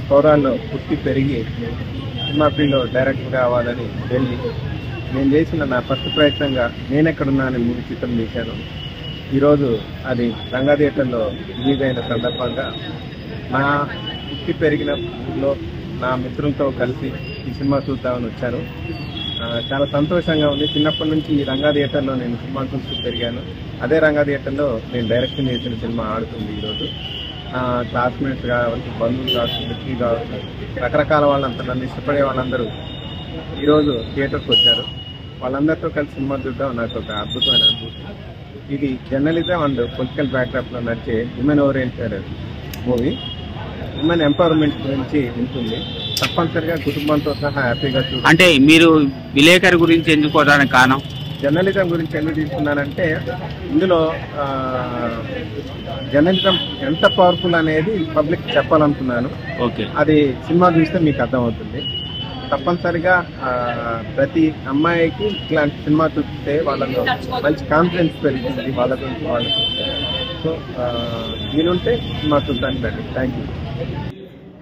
పౌరాల్లో పుట్టి పెరిగి సినిమా ఫీల్డ్లో డైరెక్టర్ కావాలని వెళ్ళి నేను చేసిన నా ఫస్ట్ ప్రయత్నంగా నేనెక్కడున్నానని మూవీ చిత్రం చేశాను. ఈరోజు అది రంగా థియేటర్లో రిలీజ్ అయిన సందర్భంగా నా పుట్టి పెరిగిన ఊళ్ళో నా మిత్రులతో కలిసి ఈ సినిమా చూద్దామని వచ్చాను. చాలా సంతోషంగా ఉంది. చిన్నప్పటి నుంచి ఈ రంగా థియేటర్లో నేను సినిమా చూస్తూ పెరిగాను. అదే రంగా థియేటర్లో నేను డైరెక్షన్ చేసిన సినిమా ఆడుతుంది ఈరోజు. క్లాస్మేట్స్ కావచ్చు, బంధువులు కావచ్చు, మిత్రులు కావచ్చు, రకరకాల వాళ్ళంతా నన్ను ఇష్టపడే వాళ్ళందరూ ఈరోజు థియేటర్కి వచ్చారు. వాళ్ళందరితో కలిసి సినిమా చూద్దాం నాకు ఒక అద్భుతమైన అనుభూతి. ఇది జర్నలిజం అండ్ పొలిటికల్ బ్యాక్డ్రాప్లో నడిచే women oriented movie. Women empowerment గురించి ఉంటుంది. తప్పనిసరిగా కుటుంబంతో సహా హ్యాపీగా చూడాలి. అంటే మీరు విలేకరి గురించి ఎందుకోవడానికి కారణం? జర్నలిజం గురించి ఎందుకు తీసుకున్నానంటే ఇందులో జర్నలిజం ఎంత పవర్ఫుల్ అనేది పబ్లిక్ చెప్పాలనుకున్నాను. ఓకే, అది సినిమా చూస్తే మీకు అర్థమవుతుంది. తప్పనిసరిగా ప్రతి అమ్మాయికి ఇట్లాంటి సినిమా చూస్తే వాళ్ళలో మంచి కాన్ఫిడెన్స్ పెరుగుతుంది వాళ్ళ గురించి వాళ్ళకి. సో వీలుంటే సినిమా చూడడానికి రండి. Thank you.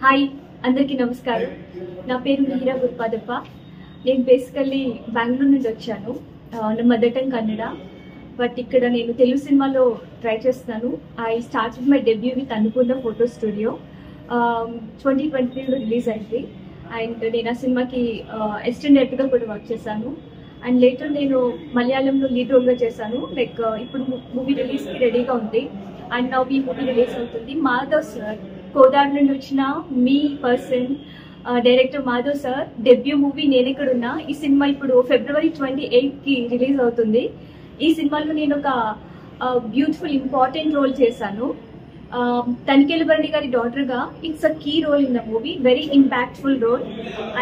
హాయ్, అందరికీ నమస్కారం. నా పేరు మిహిరా గురుపాదప్ప. నేను బేసికల్లీ బెంగళూరు నుంచి వచ్చాను. నా మదర్ టంగ్ కన్నడ, బట్ ఇక్కడ నేను తెలుగు సినిమాలో ట్రై చేస్తున్నాను. I started my debut with అనుకున్న ఫోటో స్టూడియో. 2023లో రిలీజ్ అయింది. అండ్ నేను ఆ సినిమాకి అసిస్టెంట్ డైరెక్టర్గా కూడా వర్క్ చేశాను. అండ్ లేటర్ నేను మలయాళంలో లీడ్ రోల్గా చేశాను. లైక్ ఇప్పుడు మూవీ రిలీజ్కి రెడీగా ఉంది. అండ్ నా ఈ మూవీ రిలీజ్ అవుతుంది. మాధవ్ సార్, కోదాడ నుండి వచ్చిన మీ person, director Madhav sir debut movie Nenekkadunna ఈ సినిమా ఇప్పుడు February 28కి రిలీజ్ అవుతుంది. ఈ సినిమాలో నేను ఒక బ్యూటిఫుల్ ఇంపార్టెంట్ రోల్ చేశాను. తనిఖీల భరణి గారి డాటర్గా. It's a key role in the movie, very impactful role.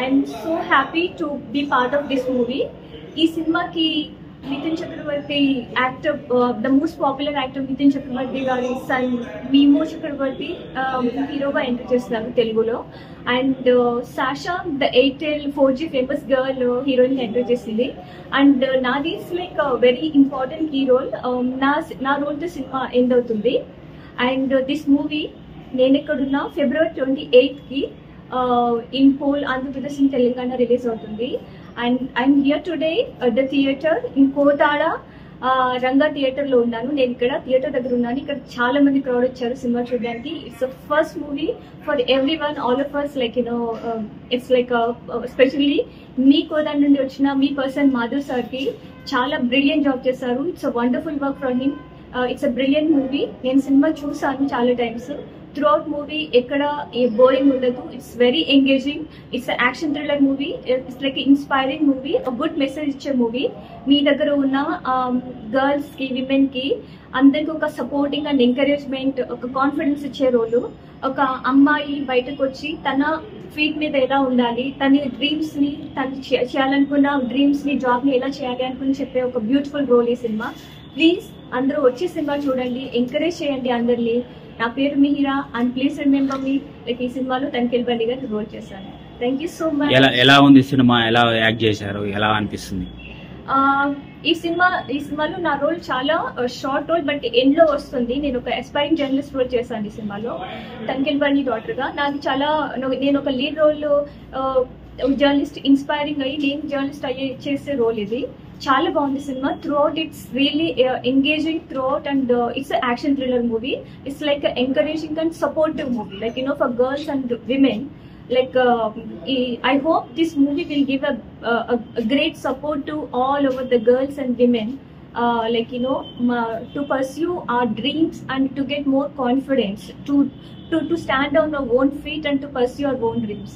I'm so happy to be part of this movie. ఈ సినిమాకి Mithun Chakraborty actor, the most popular actor Mithun Chakraborty గారి సన్ మీమో చక్రవర్తి హీరోగా ఎంటర్ చేస్తున్నారు తెలుగులో. And Sasha, the Airtel 4G famous girl heroine enter చేసింది. And నాది it's like very important key role. నా రోల్తో సినిమా ఎండ్ అవుతుంది. And this movie నేనెక్కడున్నా February 28కి in pole, Andhra Pradesh in Telangana release అవుతుంది. And I'm here today at the theatre in Kodad, Ranga థియేటర్లో ఉన్నాను. నేను ఇక్కడ థియేటర్ దగ్గర ఉన్నాను. ఇక్కడ చాలా మంది క్రౌడ్ వచ్చారు సినిమా చూడడానికి. It's a first movie for everyone, all of us. Like you know it's like especially మీ కోదాడ నుండి వచ్చిన మీ పర్సన్ మాధవ్ సార్కి చాలా బ్రిలియంట్ జాబ్ చేశారు. It's a wonderful work from him. It's a brilliant movie. నేను సినిమా చూసాను చాలా టైమ్స్. త్రూ అవుట్ మూవీ ఎక్కడ బోరింగ్ ఉండదు. It's very engaging. It's action thriller movie. It's like inspiring movie, ఒక గుడ్ మెసేజ్ ఇచ్చే మూవీ. మీ దగ్గర ఉన్న గర్ల్స్కి, విమెన్కి అందరికి ఒక సపోర్టింగ్ అండ్ ఎంకరేజ్మెంట్, ఒక కాన్ఫిడెన్స్ ఇచ్చే రోలు. ఒక అమ్మాయి బయటకు వచ్చి తన ఫీట్ మీద ఎలా ఉండాలి, తన డ్రీమ్స్ని, తను చేయాలనుకున్న డ్రీమ్స్ని, జాబ్ని ఎలా చేయాలి అనుకుని చెప్పే ఒక బ్యూటిఫుల్ రోల్ ఈ సినిమా. ప్లీజ్ అందరూ వచ్చి సినిమా చూడండి, ఎంకరేజ్ చేయండి అందరినీ. నా పేరు Mihira and please remember me. Like ఈ సినిమాలో తనిఖీల భరణి గారు రోల్ చేశాను. Thank you so much. ఎలా ఉంది సినిమా? ఎలా యాక్ట్ చేశారు? ఎలా అనిపిస్తుంది? ఈ సినిమాలో నా రోల్ చాలా షార్ట్ రోల్, బట్ ఎండ్ లో వస్తుంది. నేను ఒక ఎస్పైరింగ్ జర్నలిస్ట్ రోల్ చేశాను ఈ సినిమాలో, తనిఖీల భరణి డాటర్ గా. నేను ఒక లీడ్ రోల్ జర్నలిస్ట్ ఇన్స్పైరింగ్ అయ్యి నేను జర్నలిస్ట్ అయ్యే చేసే రోల్ ఇది. చాలా బాగుంది cinema. Through out it's really engaging through out. And it's action thriller movie. It's like encouraging and supportive movie, like for girls and women. Like I hope this movie will give a great support to all over the girls and women, to pursue our dreams and to get more confidence, to stand on our own feet and to pursue our own dreams.